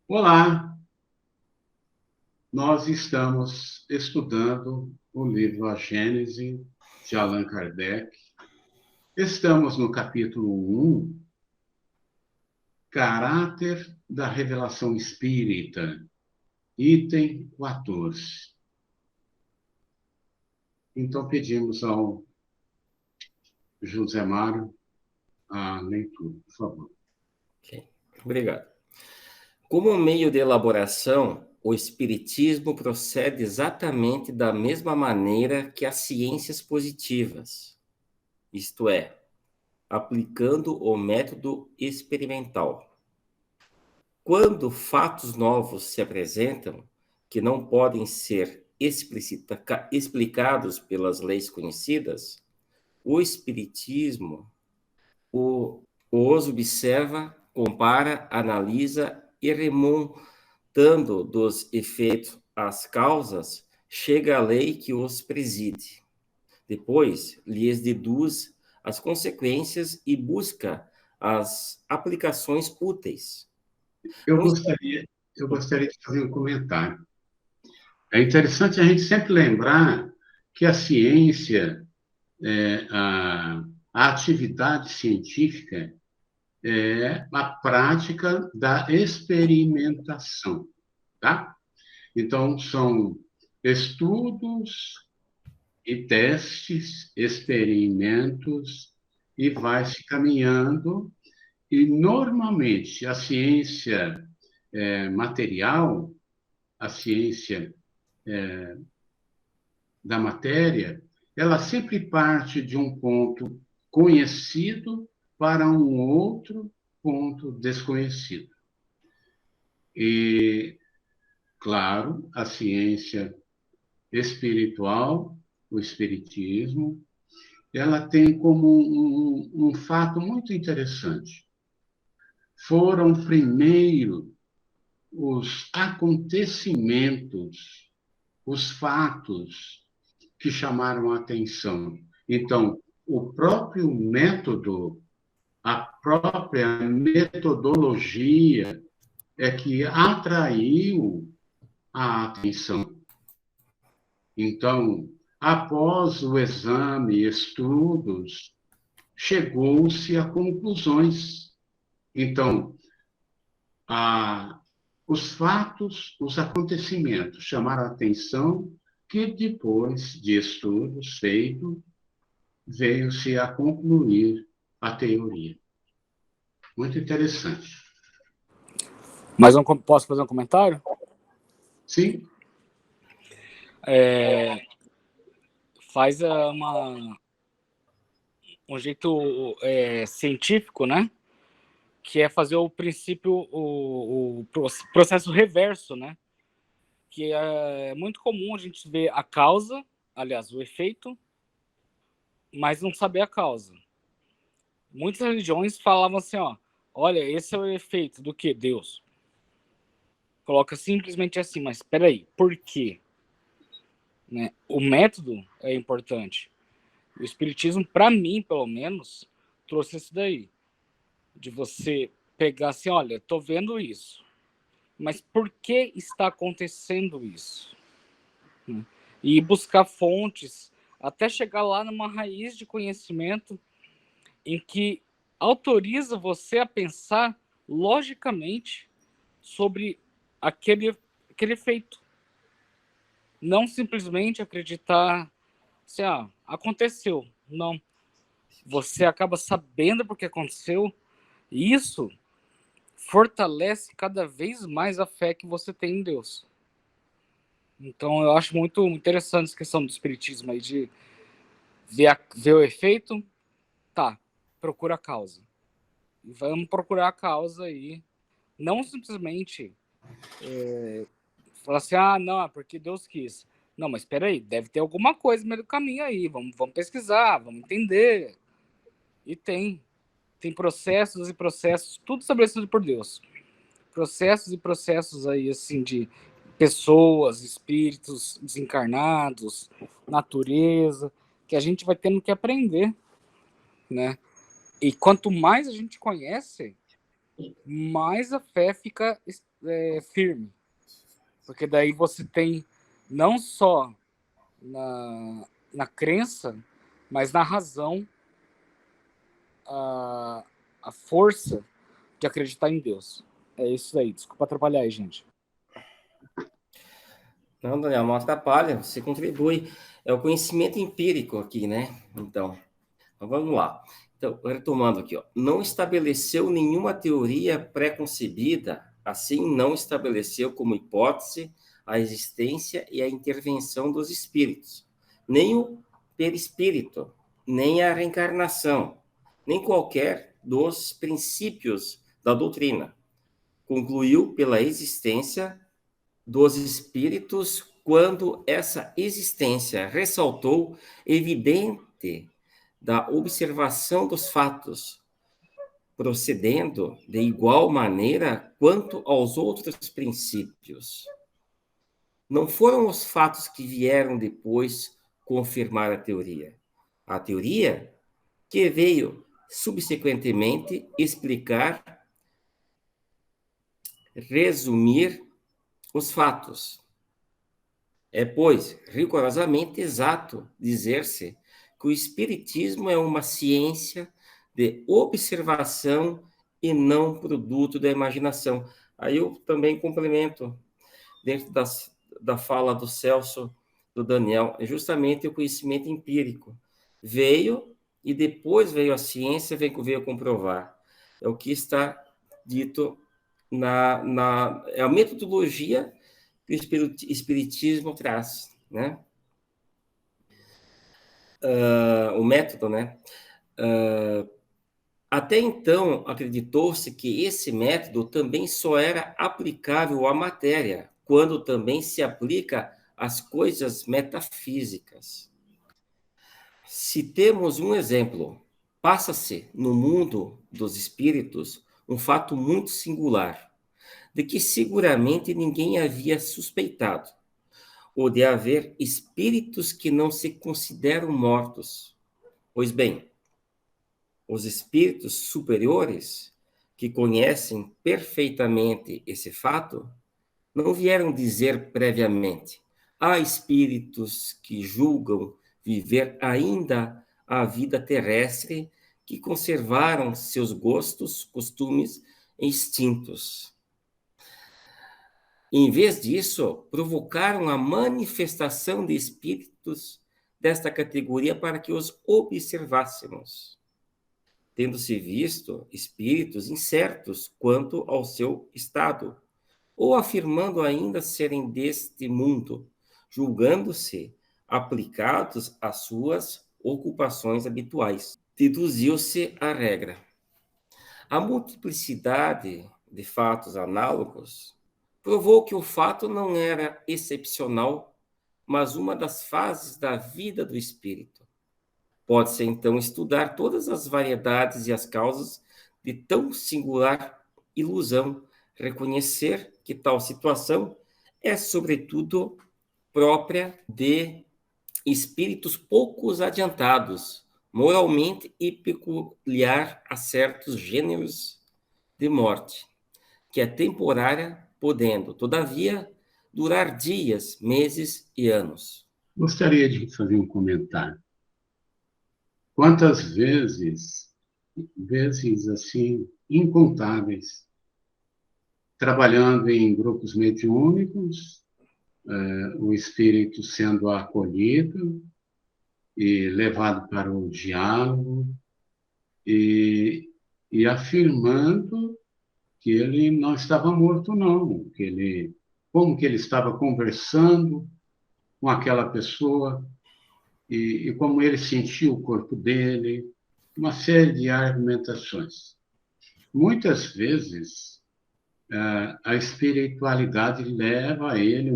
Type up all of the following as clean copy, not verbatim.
Olá, nós estamos estudando o livro A Gênese, de Allan Kardec. Estamos no capítulo 1, Caráter da Revelação Espírita, item 14. Então, pedimos ao José Mário a leitura, por favor. Ok, obrigado. Como meio de elaboração, o Espiritismo procede exatamente da mesma maneira que as ciências positivas, isto é, aplicando o método experimental. Quando fatos novos se apresentam, que não podem ser explicados pelas leis conhecidas, o Espiritismo os observa, compara, analisa e, remontando dos efeitos às causas, chega à lei que os preside. Depois, lhes deduz as consequências e busca as aplicações úteis. Eu gostaria de fazer um comentário. É interessante a gente sempre lembrar que a ciência, a atividade científica, é a prática da experimentação, tá? Então, são estudos e testes, experimentos, e vai se caminhando. E, normalmente, a ciência material, a ciência da matéria, ela sempre parte de um ponto conhecido para um outro ponto desconhecido. E, claro, a ciência espiritual, o espiritismo, ela tem como um fato muito interessante. Foram primeiro os acontecimentos, os fatos que chamaram a atenção. Então, o próprio método, a própria metodologia é que atraiu a atenção. Então, após o exame, estudos, chegou-se a conclusões. Então, os fatos, os acontecimentos chamaram a atenção, que depois de estudos feitos, veio-se a concluir a teoria. Muito interessante. Mas posso fazer um comentário? Sim? Faz um jeito científico, né? Que é fazer o princípio, o processo reverso, né? Que é muito comum a gente ver a causa, aliás, o efeito, mas não saber a causa. Muitas religiões falavam assim, ó, olha, esse é o efeito do que? Deus. Coloca simplesmente assim, mas espera aí, por quê? Né? O método é importante. O espiritismo, para mim, pelo menos, trouxe isso daí. De você pegar assim, olha, tô vendo isso. Mas por que está acontecendo isso? E buscar fontes até chegar lá numa raiz de conhecimento em que autoriza você a pensar logicamente sobre aquele efeito. Não simplesmente acreditar assim, aconteceu. Não. Você acaba sabendo porque aconteceu. E isso fortalece cada vez mais a fé que você tem em Deus. Então, eu acho muito interessante essa questão do espiritismo aí, de ver o efeito, tá, procura a causa. E vamos procurar a causa aí. Não simplesmente falar assim, não, é porque Deus quis. Não, mas espera aí, deve ter alguma coisa no meio do caminho aí. Vamos pesquisar, vamos entender. E tem processos e processos, tudo estabelecido por Deus. Processos e processos aí, assim, de pessoas, espíritos desencarnados, natureza, que a gente vai tendo que aprender, né? E quanto mais a gente conhece, mais a fé fica firme. Porque daí você tem não só na crença, mas na razão, a força de acreditar em Deus. É isso aí. Desculpa atrapalhar aí, gente. Não, Daniel, não atrapalha, você contribui. É o conhecimento empírico aqui, né? Então vamos lá. Então, retomando aqui, ó. Não estabeleceu nenhuma teoria pré-concebida, assim não estabeleceu como hipótese a existência e a intervenção dos espíritos, nem o perispírito, nem a reencarnação, nem qualquer dos princípios da doutrina. Concluiu pela existência dos espíritos quando essa existência ressaltou evidente da observação dos fatos, procedendo de igual maneira quanto aos outros princípios. Não foram os fatos que vieram depois confirmar a teoria. A teoria que veio subsequentemente explicar, resumir os fatos. É, pois, rigorosamente exato dizer-se que o Espiritismo é uma ciência de observação e não produto da imaginação. Aí eu também complemento, dentro da fala do Celso, do Daniel, é justamente o conhecimento empírico. Veio, e depois veio a ciência, veio comprovar. É o que está dito é a metodologia que o Espiritismo traz, né? O método, né? Até então, acreditou-se que esse método também só era aplicável à matéria, quando também se aplica às coisas metafísicas. Se temos um exemplo, passa-se no mundo dos espíritos um fato muito singular, de que seguramente ninguém havia suspeitado, ou de haver espíritos que não se consideram mortos. Pois bem, os espíritos superiores, que conhecem perfeitamente esse fato, não vieram dizer previamente: há espíritos que julgam viver ainda a vida terrestre, que conservaram seus gostos, costumes e instintos. Em vez disso, provocaram a manifestação de espíritos desta categoria para que os observássemos, tendo-se visto espíritos incertos quanto ao seu estado, ou afirmando ainda serem deste mundo, julgando-se aplicados às suas ocupações habituais. Deduziu-se a regra. A multiplicidade de fatos análogos provou que o fato não era excepcional, mas uma das fases da vida do espírito. Pode-se, então, estudar todas as variedades e as causas de tão singular ilusão, reconhecer que tal situação é, sobretudo, própria de espíritos poucos adiantados, moralmente, e peculiar a certos gêneros de morte, que é temporária, podendo, todavia, durar dias, meses e anos. Gostaria de fazer um comentário. Quantas vezes assim, incontáveis, trabalhando em grupos mediúnicos, o espírito sendo acolhido e levado para o diálogo e afirmando que ele não estava morto, não, como que ele estava conversando com aquela pessoa e como ele sentia o corpo dele, uma série de argumentações. Muitas vezes, a espiritualidade leva ele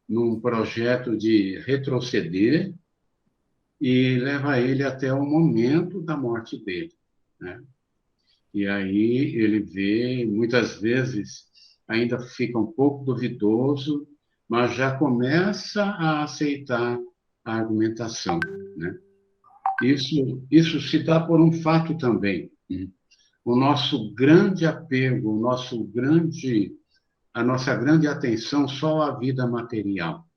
num projeto de retroceder e leva ele até o momento da morte dele, né? E aí ele vê, muitas vezes, ainda fica um pouco duvidoso, mas já começa a aceitar a argumentação, né? Isso se dá por um fato também. O nosso grande apego, o nosso grande a nossa grande atenção só à vida material.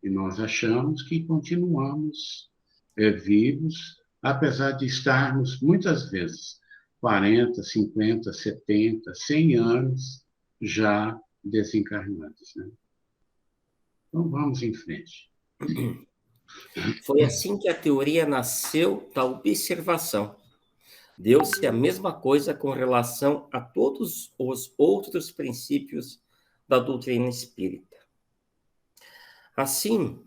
E nós achamos que continuamos vivos, apesar de estarmos, muitas vezes, 40, 50, 70, 100 anos já desencarnados, né? Então, vamos em frente. Foi assim que a teoria nasceu da observação. Deu-se a mesma coisa com relação a todos os outros princípios da doutrina espírita. Assim,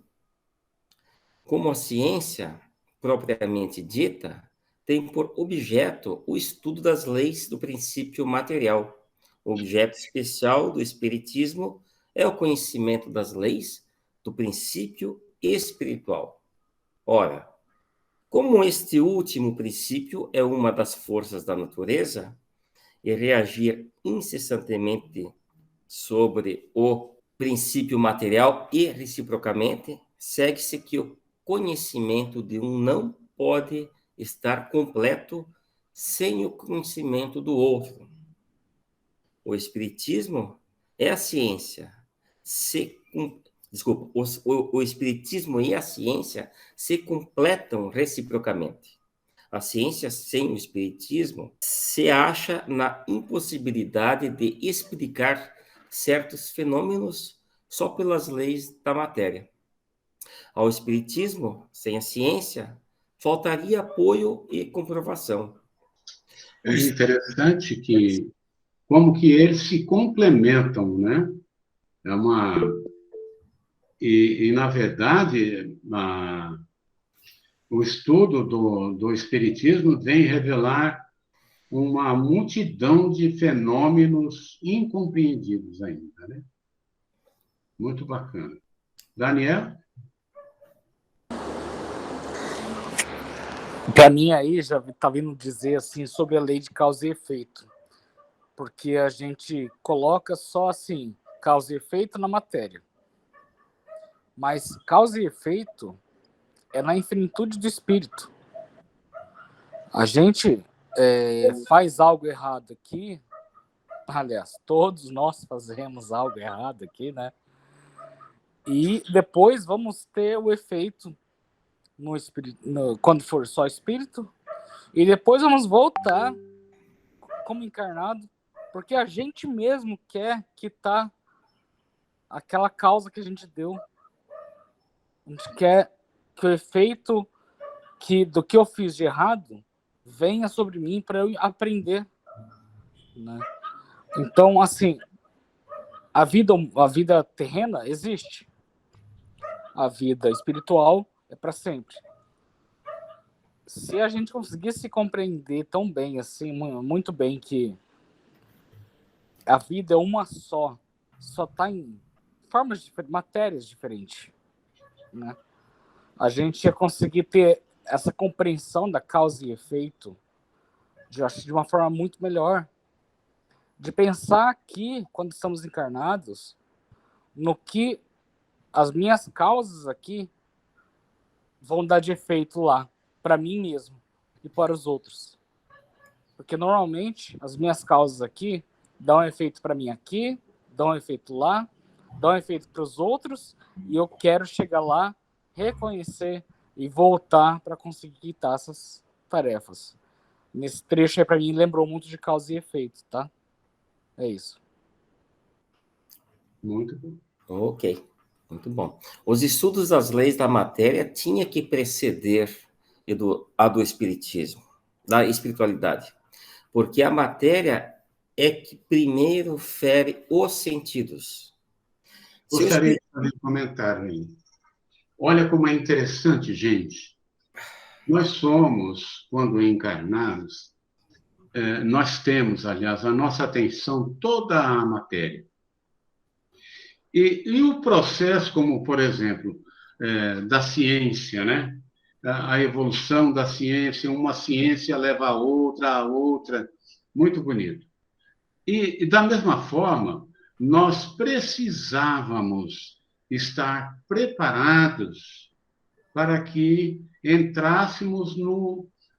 como a ciência, propriamente dita, tem por objeto o estudo das leis do princípio material. O objeto especial do espiritismo é o conhecimento das leis do princípio espiritual. Ora, como este último princípio é uma das forças da natureza, e reagir incessantemente sobre o princípio material e reciprocamente, segue-se que o conhecimento de um não pode estar completo sem o conhecimento do outro. O Espiritismo é a ciência. O Espiritismo e a ciência se completam reciprocamente. A ciência sem o Espiritismo se acha na impossibilidade de explicar certos fenômenos só pelas leis da matéria. Ao Espiritismo, sem a ciência, faltaria apoio e comprovação. É interessante que, como que eles se complementam, né? Na verdade, o estudo do Espiritismo vem revelar uma multidão de fenômenos incompreendidos ainda, né? Muito bacana. Daniel? Para mim aí já está vindo dizer assim sobre a lei de causa e efeito, porque a gente coloca só assim causa e efeito na matéria, mas causa e efeito é na infinitude do espírito. A gente faz algo errado aqui, aliás, todos nós fazemos algo errado aqui, né? E depois vamos ter o efeito no espírito, quando for só espírito, e depois vamos voltar como encarnado, porque a gente mesmo quer quitar aquela causa que a gente deu. A gente quer que o efeito do que eu fiz de errado venha sobre mim para eu aprender, né? Então, assim, a vida terrena existe. A vida espiritual é para sempre. Se a gente conseguisse compreender tão bem, assim, muito bem, que a vida é uma só está em formas diferentes, matérias diferentes, né? A gente ia conseguir ter essa compreensão da causa e efeito de uma forma muito melhor. De pensar que, quando estamos encarnados, no que as minhas causas aqui vão dar de efeito lá, para mim mesmo e para os outros. Porque, normalmente, as minhas causas aqui dão efeito para mim aqui, dão efeito lá, dão efeito para os outros, e eu quero chegar lá, reconhecer e voltar para conseguir quitar essas tarefas. Nesse trecho aí, para mim, lembrou muito de causa e efeito, tá? É isso. Muito bom. Ok, muito bom. Os estudos das leis da matéria tinham que preceder a do espiritismo, da espiritualidade, porque a matéria é que primeiro fere os sentidos. Gostaria de fazer um comentário aí. Olha como é interessante, gente. Nós somos, quando encarnados, nós temos, aliás, a nossa atenção toda à matéria. E o processo, como, por exemplo, da ciência, né? A evolução da ciência, uma ciência leva a outra, muito bonito. E da mesma forma, nós precisávamos estar preparados para que entrássemos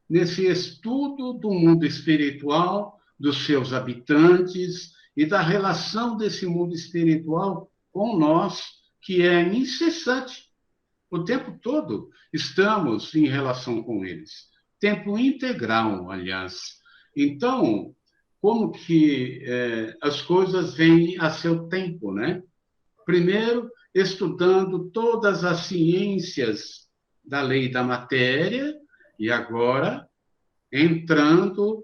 nesse estudo do mundo espiritual, dos seus habitantes e da relação desse mundo espiritual com nós, que é incessante. O tempo todo estamos em relação com eles. Tempo integral, aliás. Então, como que as coisas vêm a seu tempo, né? Primeiro, estudando todas as ciências da lei da matéria, e agora entrando,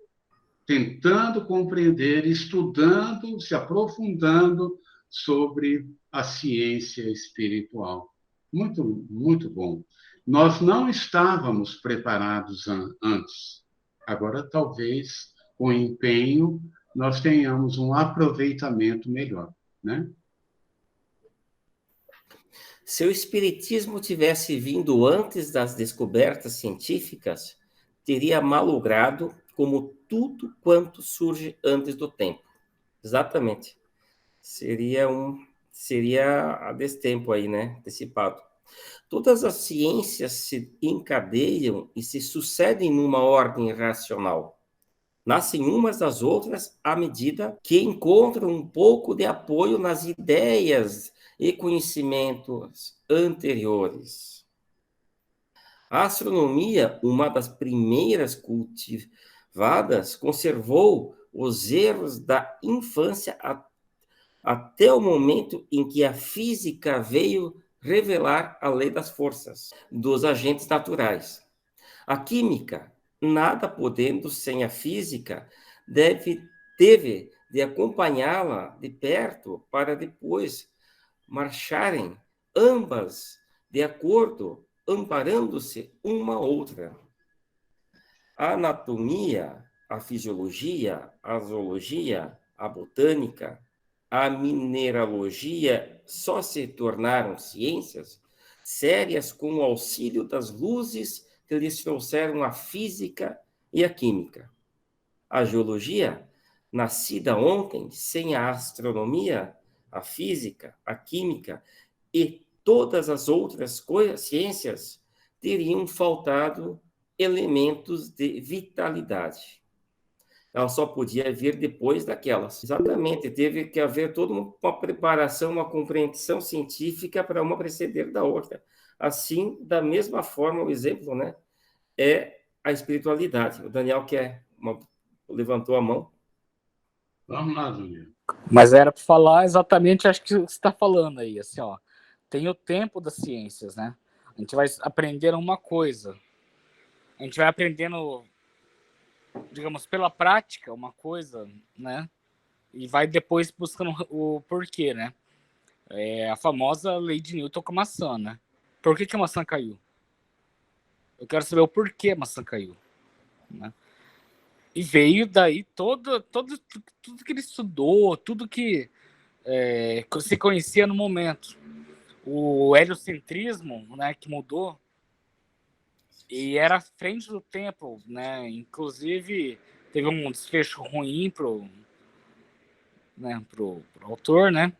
tentando compreender, estudando, se aprofundando sobre a ciência espiritual. Muito, muito bom. Nós não estávamos preparados antes. Agora, talvez, com empenho, nós tenhamos um aproveitamento melhor, né? Se o Espiritismo tivesse vindo antes das descobertas científicas, teria malogrado como tudo quanto surge antes do tempo. Exatamente. Seria a destempo aí, né? Antecipado. Todas as ciências se encadeiam e se sucedem numa ordem racional. Nascem umas das outras à medida que encontram um pouco de apoio nas ideias e conhecimentos anteriores. A astronomia, uma das primeiras cultivadas, conservou os erros da infância até o momento em que a física veio revelar a lei das forças, dos agentes naturais. A química, nada podendo sem a física, teve de acompanhá-la de perto para depois marcharem ambas de acordo, amparando-se uma outra. A anatomia, a fisiologia, a zoologia, a botânica, a mineralogia só se tornaram ciências sérias com o auxílio das luzes que lhes trouxeram a física e a química. A geologia, nascida ontem, sem a astronomia, a física, a química e todas as outras ciências, teriam faltado elementos de vitalidade. Ela só podia vir depois daquelas. Exatamente, teve que haver toda uma preparação, uma compreensão científica para uma preceder da outra. Assim, da mesma forma, o exemplo, né, é a espiritualidade. O Daniel levantou a mão. Vamos lá, Juliano. Mas era para falar exatamente, acho que você está falando aí, assim, ó. Tem o tempo das ciências, né? A gente vai aprender uma coisa. A gente vai aprendendo, digamos, pela prática uma coisa, né? E vai depois buscando o porquê, né? É a famosa lei de Newton com a maçã, né? Por que a maçã caiu? Eu quero saber o porquê a maçã caiu, né? E veio daí tudo que ele estudou, tudo que se conhecia no momento. O heliocentrismo, né, que mudou, e era à frente do tempo, né? Inclusive, teve um desfecho ruim pro autor, né?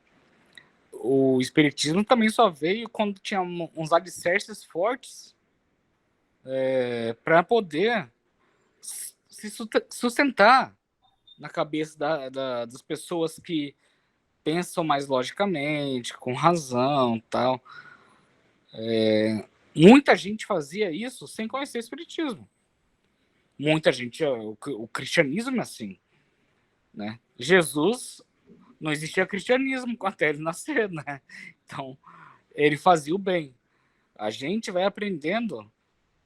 O espiritismo também só veio quando tinha uns alicerces fortes para poder se sustentar na cabeça das pessoas que pensam mais logicamente, com razão, tal. Muita gente fazia isso sem conhecer o espiritismo. Muita gente, o cristianismo é assim, né? Jesus, não existia cristianismo até ele nascer, né? Então, ele fazia o bem. A gente vai aprendendo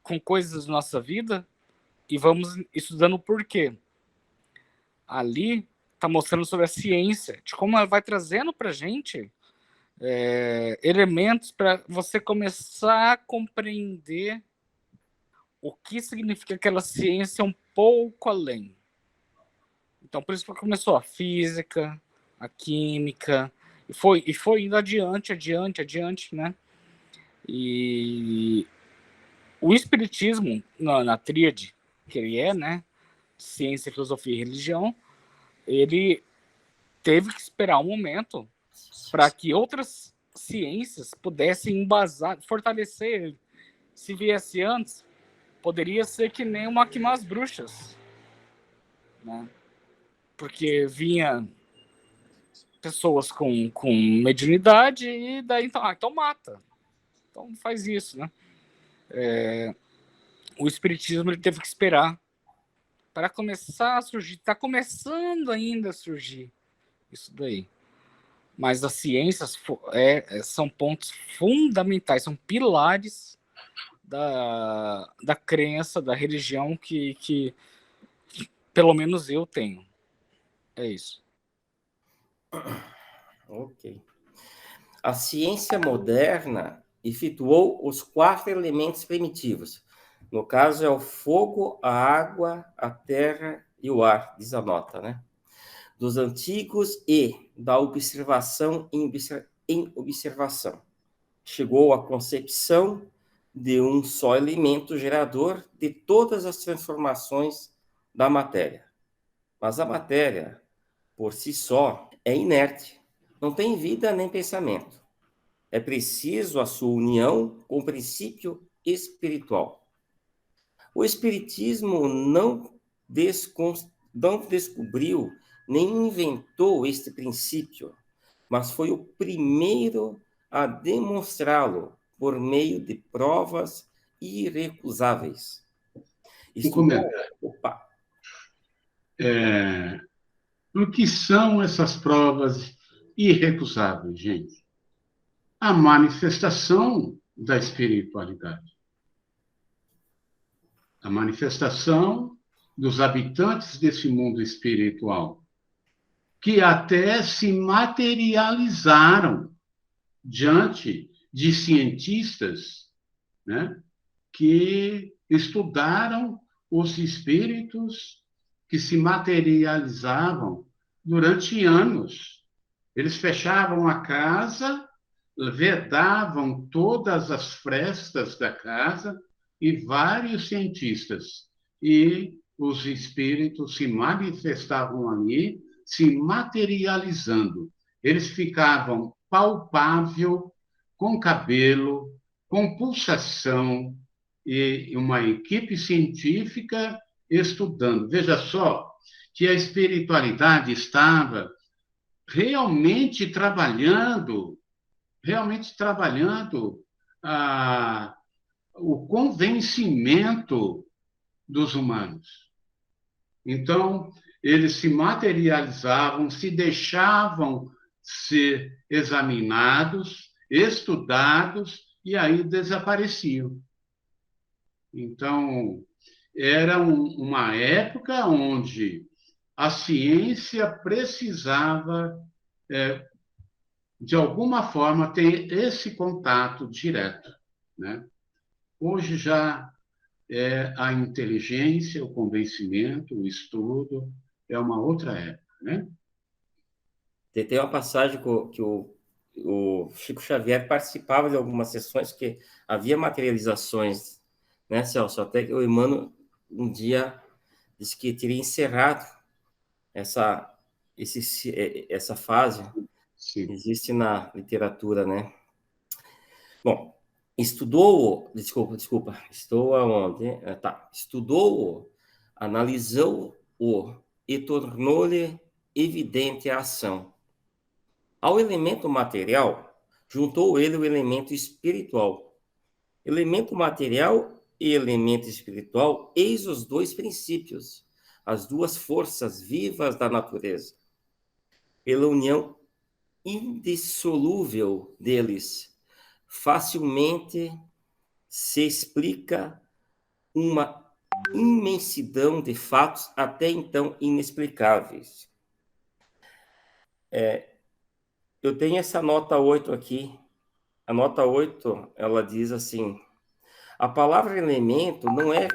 com coisas da nossa vida e vamos estudando o porquê. Ali está mostrando sobre a ciência, de como ela vai trazendo para a gente elementos para você começar a compreender o que significa aquela ciência um pouco além. Então, por isso que começou a física, a química, e foi indo adiante, né? E o espiritismo, na tríade que ele é, né? Ciência, filosofia e religião, ele teve que esperar um momento para que outras ciências pudessem embasar, fortalecer ele. Se viesse antes, poderia ser que nem uma Queimar as Bruxas, né? Porque vinha pessoas com mediunidade e daí, então mata. Então faz isso, né? O espiritismo ele teve que esperar para começar a surgir. Está começando ainda a surgir isso daí. Mas as ciências são pontos fundamentais, são pilares da crença, da religião que pelo menos eu tenho. É isso. Ok. A ciência moderna efetuou os 4 elementos primitivos. No caso, é o fogo, a água, a terra e o ar, diz a nota, né? Dos antigos e da observação em observação. Chegou à concepção de um só elemento gerador de todas as transformações da matéria. Mas a matéria, por si só, é inerte, não tem vida nem pensamento. É preciso a sua união com o princípio espiritual. O Espiritismo não descobriu nem inventou este princípio, mas foi o primeiro a demonstrá-lo por meio de provas irrecusáveis. Opa. O que são essas provas irrecusáveis, gente? A manifestação da espiritualidade. A manifestação dos habitantes desse mundo espiritual, que até se materializaram diante de cientistas, né, que estudaram os espíritos que se materializavam durante anos. Eles fechavam a casa, vedavam todas as frestas da casa e vários cientistas. E os espíritos se manifestavam ali, se materializando. Eles ficavam palpável, com cabelo, com pulsação, e uma equipe científica estudando. Veja só que a espiritualidade estava realmente trabalhando o convencimento dos humanos. Então, eles se materializavam, se deixavam ser examinados, estudados, e aí desapareciam. Então, era uma época onde a ciência precisava, de alguma forma, ter esse contato direto, né? Hoje já é a inteligência, o convencimento, o estudo, é uma outra época, né? Tem uma passagem que o Chico Xavier participava de algumas sessões que havia materializações, né, Celso? Até que o Emmanuel um dia disse que teria encerrado essa fase. Sim. Existe na literatura, né? Bom, estou aonde? Estudou-o, analisou-o e tornou-lhe evidente a ação. Ao elemento material, juntou ele o elemento espiritual. Elemento material e elemento espiritual, eis os 2 princípios, as 2 forças vivas da natureza. Pela união indissolúvel deles, facilmente se explica uma imensidão de fatos até então inexplicáveis. Eu tenho essa nota 8 aqui. A nota 8, ela diz assim: a palavra elemento não é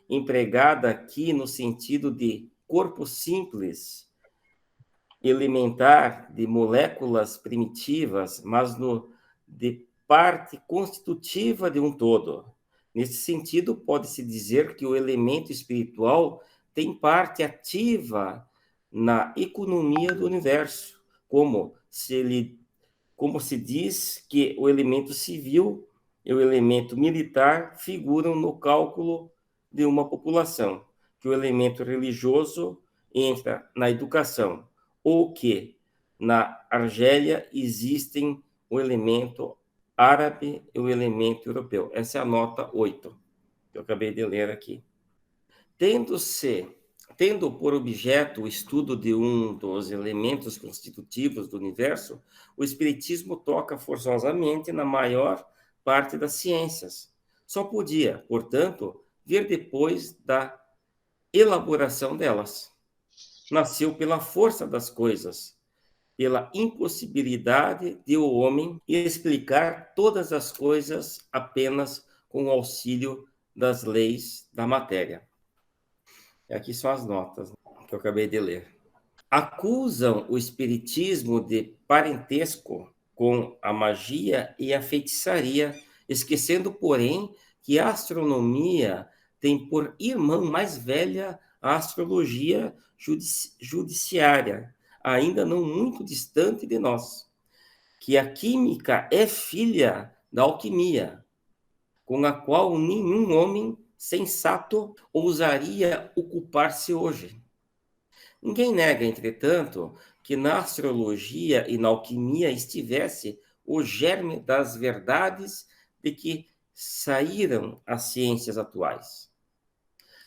empregada aqui no sentido de corpo simples, elementar, de moléculas primitivas, mas de parte constitutiva de um todo. Nesse sentido, pode-se dizer que o elemento espiritual tem parte ativa na economia do universo, como se diz que o elemento civil e o elemento militar figuram no cálculo de uma população, que o elemento religioso entra na educação, ou que Na Argélia existem o elemento árabe e o elemento europeu. Essa é a nota 8, que eu acabei de ler aqui. Tendo por objeto o estudo de um dos elementos constitutivos do universo, o Espiritismo toca forçosamente na maior parte das ciências. Só podia, portanto, vir depois da elaboração delas. Nasceu pela força das coisas, pela impossibilidade de o homem explicar todas as coisas apenas com o auxílio das leis da matéria. Aqui são as notas que eu acabei de ler. Acusam o espiritismo de parentesco com a magia e a feitiçaria, esquecendo, porém, que a astronomia tem por irmã mais velha a astrologia judiciária, ainda não muito distante de nós, que a química é filha da alquimia, com a qual nenhum homem sensato ousaria ocupar-se hoje. Ninguém nega, entretanto, que na astrologia e na alquimia estivesse o germe das verdades de que saíram as ciências atuais.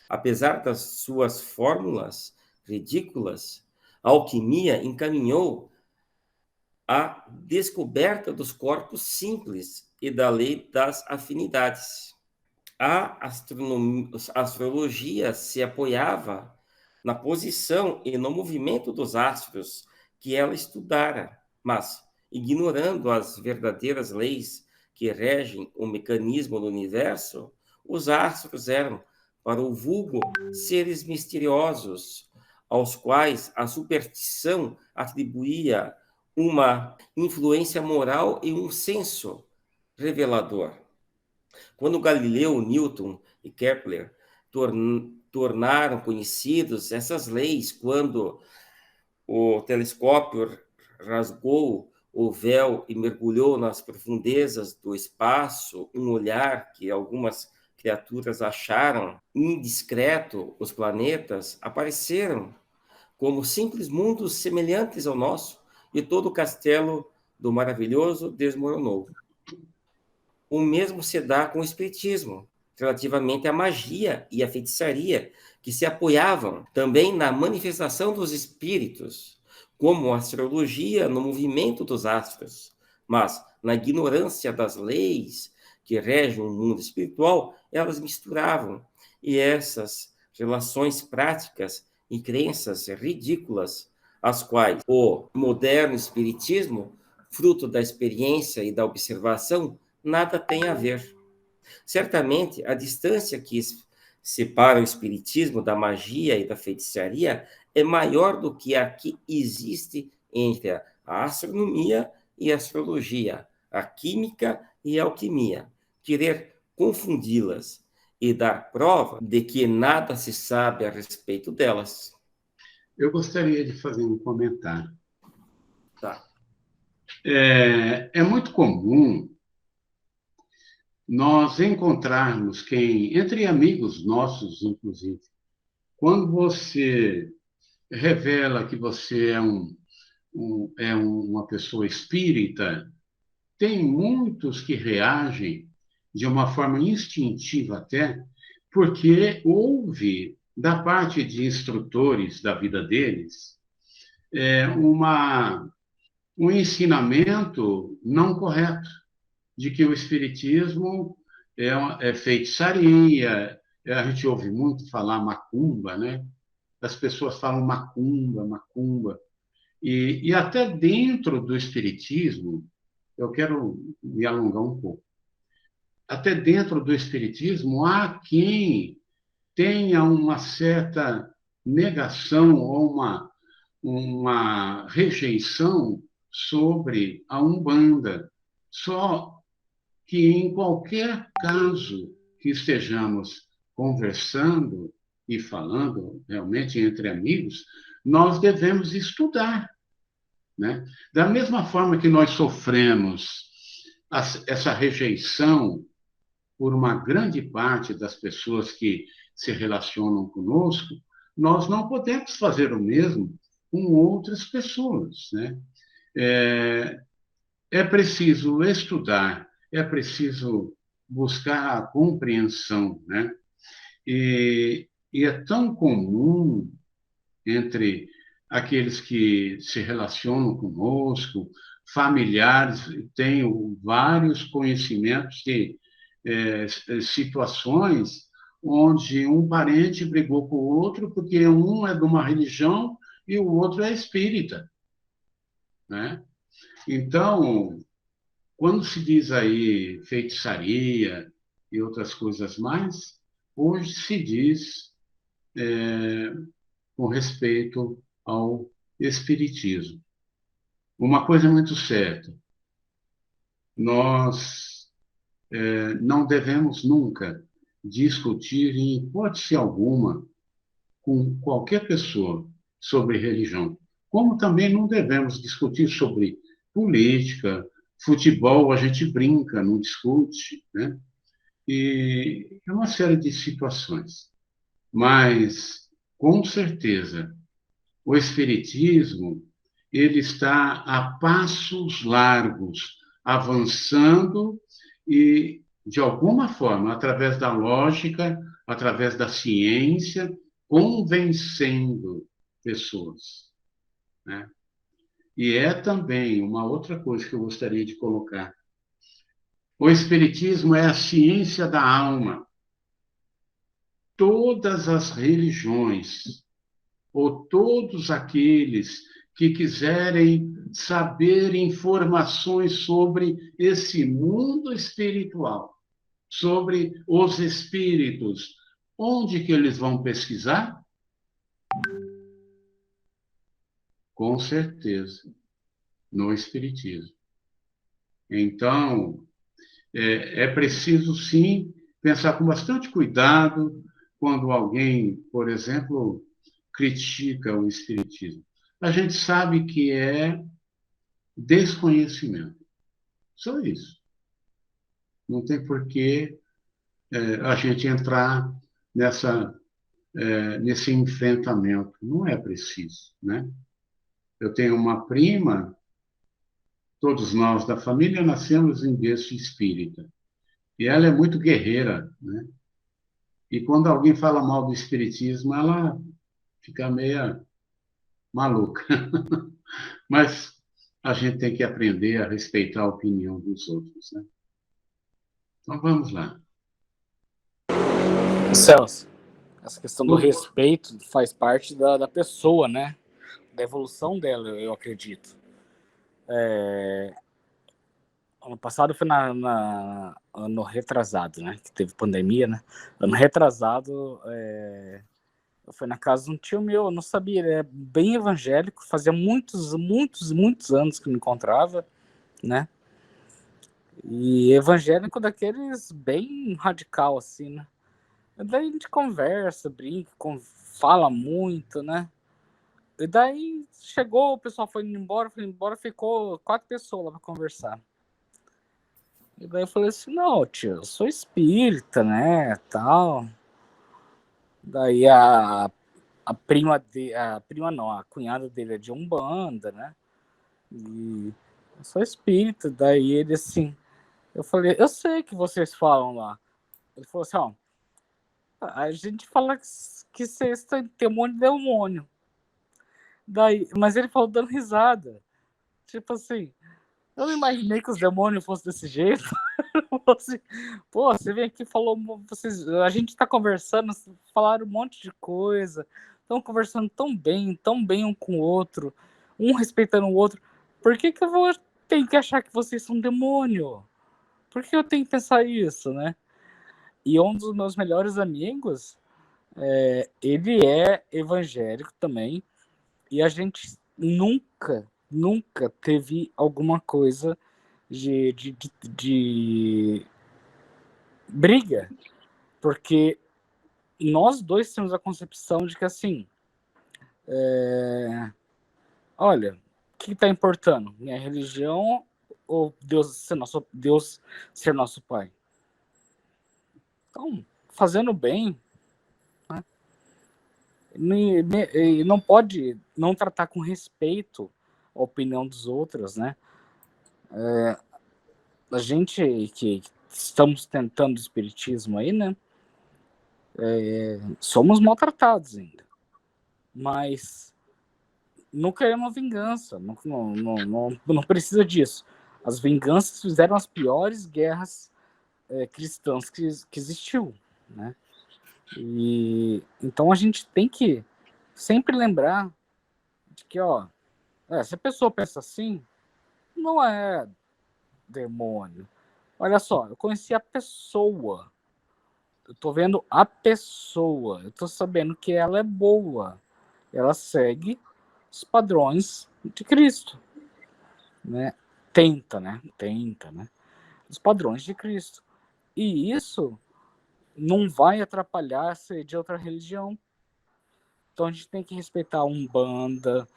Apesar das suas fórmulas ridículas, a alquimia encaminhou a descoberta dos corpos simples e da lei das afinidades. A astrologia se apoiava na posição e no movimento dos astros que ela estudara, mas, ignorando as verdadeiras leis que regem o mecanismo do universo, os astros eram, para o vulgo, seres misteriosos, aos quais a superstição atribuía uma influência moral e um senso revelador. Quando Galileu, Newton e Kepler tornaram conhecidos essas leis, quando o telescópio rasgou o véu e mergulhou nas profundezas do espaço, um olhar que algumas criaturas acharam indiscreto, os planetas apareceram como simples mundos semelhantes ao nosso, e todo o castelo do maravilhoso desmoronou. O mesmo se dá com o espiritismo, relativamente à magia e à feitiçaria, que se apoiavam também na manifestação dos espíritos, como a astrologia no movimento dos astros, mas na ignorância das leis que regem o mundo espiritual, elas misturavam, e essas relações práticas e crenças ridículas, as quais o moderno espiritismo, fruto da experiência e da observação, nada tem a ver. Certamente, a distância que separa o espiritismo da magia e da feitiçaria é maior do que a que existe entre a astronomia e a astrologia, a química e a alquimia. Querer confundi-las e dar prova de que nada se sabe a respeito delas. Eu gostaria de fazer um comentário. Tá. É muito comum nós encontrarmos quem, entre amigos nossos, inclusive, quando você revela que você é uma pessoa espírita, tem muitos que reagem de uma forma instintiva até, porque houve, da parte de instrutores da vida deles, um ensinamento não correto de que o espiritismo é feitiçaria. A gente ouve muito falar macumba, né? As pessoas falam macumba, macumba. E até dentro do espiritismo, eu quero me alongar um pouco, até dentro do espiritismo há quem tenha uma certa negação ou uma rejeição sobre a Umbanda. Só que em qualquer caso que estejamos conversando e falando realmente entre amigos, nós devemos estudar, né? Da mesma forma que nós sofremos essa rejeição por uma grande parte das pessoas que se relacionam conosco, nós não podemos fazer o mesmo com outras pessoas, né? É preciso estudar, é preciso buscar a compreensão, né? E é tão comum entre aqueles que se relacionam conosco, familiares, tenho vários conhecimentos de situações onde um parente brigou com o outro porque um é de uma religião e o outro é espírita, né? Então, quando se diz aí feitiçaria e outras coisas mais, hoje se diz com respeito ao espiritismo. Uma coisa é muito certa, nós não devemos nunca discutir, em hipótese alguma, com qualquer pessoa sobre religião. Como também não devemos discutir sobre política, futebol, a gente brinca, não discute, né? E é uma série de situações. Mas, com certeza, o Espiritismo ele está a passos largos, avançando e, de alguma forma, através da lógica, através da ciência, convencendo pessoas, né? E é também uma outra coisa que eu gostaria de colocar. O Espiritismo é a ciência da alma. Todas as religiões, ou todos aqueles que quiserem saber informações sobre esse mundo espiritual, sobre os espíritos, onde que eles vão pesquisar? Com certeza, no Espiritismo. Então, é preciso, sim, pensar com bastante cuidado quando alguém, por exemplo, critica o Espiritismo. A gente sabe que é desconhecimento. Só isso. Não tem por que a gente entrar nesse enfrentamento. Não é preciso, né? Eu tenho uma prima, todos nós da família nascemos em berço espírita. E ela é muito guerreira, né? E quando alguém fala mal do espiritismo, ela fica meia maluca. Mas a gente tem que aprender a respeitar a opinião dos outros, né? Então vamos lá. Celso, essa questão do respeito faz parte da pessoa, né? Da evolução dela, eu acredito. Ano passado foi ano retrasado, né? Que teve pandemia, né? Ano retrasado, eu fui na casa de um tio meu, eu não sabia, ele é bem evangélico, fazia muitos anos que me encontrava, né? E evangélico daqueles bem radical, assim, né? E daí a gente conversa, brinca, fala muito, né? E daí chegou, o pessoal foi embora, ficou 4 pessoas lá para conversar. E daí eu falei assim, não, tio, eu sou espírita, né, tal. Daí a cunhada dele é de Umbanda, né? E eu sou espírita. Daí ele assim, eu falei, eu sei que vocês falam lá. Ele falou assim, ó, a gente fala que vocês têm um monte de demônio. Daí, mas ele falou dando risada. Tipo assim, eu não imaginei que os demônios fossem desse jeito. Pô, você vem aqui e falou, a gente tá conversando, falaram um monte de coisa, estão conversando tão bem um com o outro, um respeitando o outro. Por que eu vou ter que achar que vocês são demônio? Por que eu tenho que pensar isso, né? E um dos meus melhores amigos, ele é evangélico também, e a gente nunca teve alguma coisa de briga, porque nós dois temos a concepção de que assim, olha, o que está importando? Minha religião ou Deus ser nosso pai? Então, fazendo bem, né, não pode não tratar com respeito a opinião dos outros, né? A gente que estamos tentando o espiritismo aí, né? Somos maltratados ainda, mas não queremos vingança, não precisa disso. As vinganças fizeram as piores guerras cristãs que existiu, né? E então a gente tem que sempre lembrar de que, se a pessoa pensa assim, não é demônio. Olha só, eu conheci a pessoa. Eu tô vendo a pessoa. Eu tô sabendo que ela é boa. Ela segue os padrões de Cristo, né? Tenta, né? Os padrões de Cristo. E isso não vai atrapalhar ser de outra religião. Então a gente tem que respeitar a Umbanda,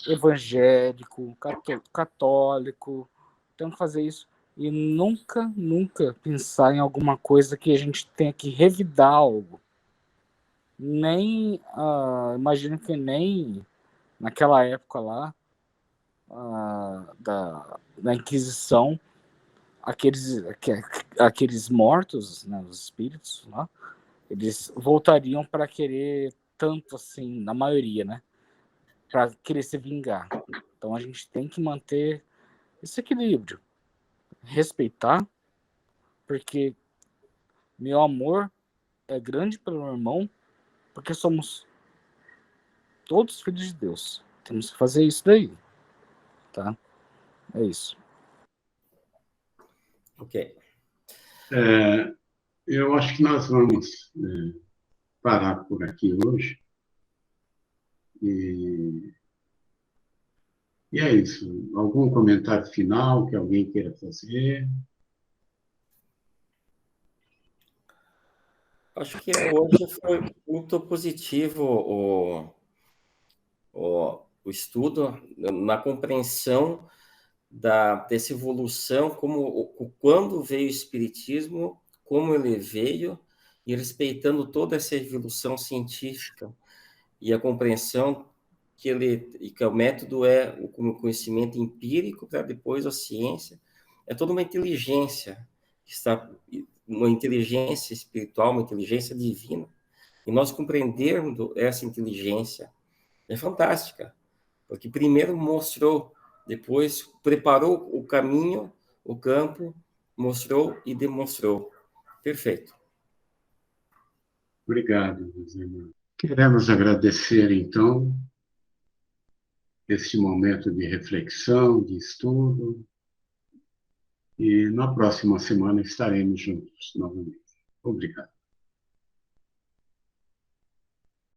evangélico, católico. Tem que fazer isso. E nunca pensar em alguma coisa que a gente tenha que revidar algo. Nem, imagino que nem naquela época lá, da Inquisição, aqueles mortos, né, os espíritos lá, eles voltariam para querer tanto assim, na maioria, né, para querer se vingar. Então a gente tem que manter esse equilíbrio, respeitar, porque meu amor é grande pelo meu irmão, porque somos todos filhos de Deus. Temos que fazer isso daí, tá? É isso. Ok. Eu acho que nós vamos parar por aqui hoje. E é isso. Algum comentário final que alguém queira fazer? Acho que hoje foi muito positivo o estudo na compreensão dessa evolução, quando veio o Espiritismo, como ele veio, e respeitando toda essa evolução científica e a compreensão que o método é o conhecimento empírico para depois a ciência. É toda uma inteligência uma inteligência espiritual, uma inteligência divina. E nós compreendermos essa inteligência é fantástica, porque primeiro mostrou, depois preparou o caminho, o campo, mostrou e demonstrou. Perfeito. Obrigado, José. Queremos agradecer, então, este momento de reflexão, de estudo, e na próxima semana estaremos juntos novamente. Obrigado.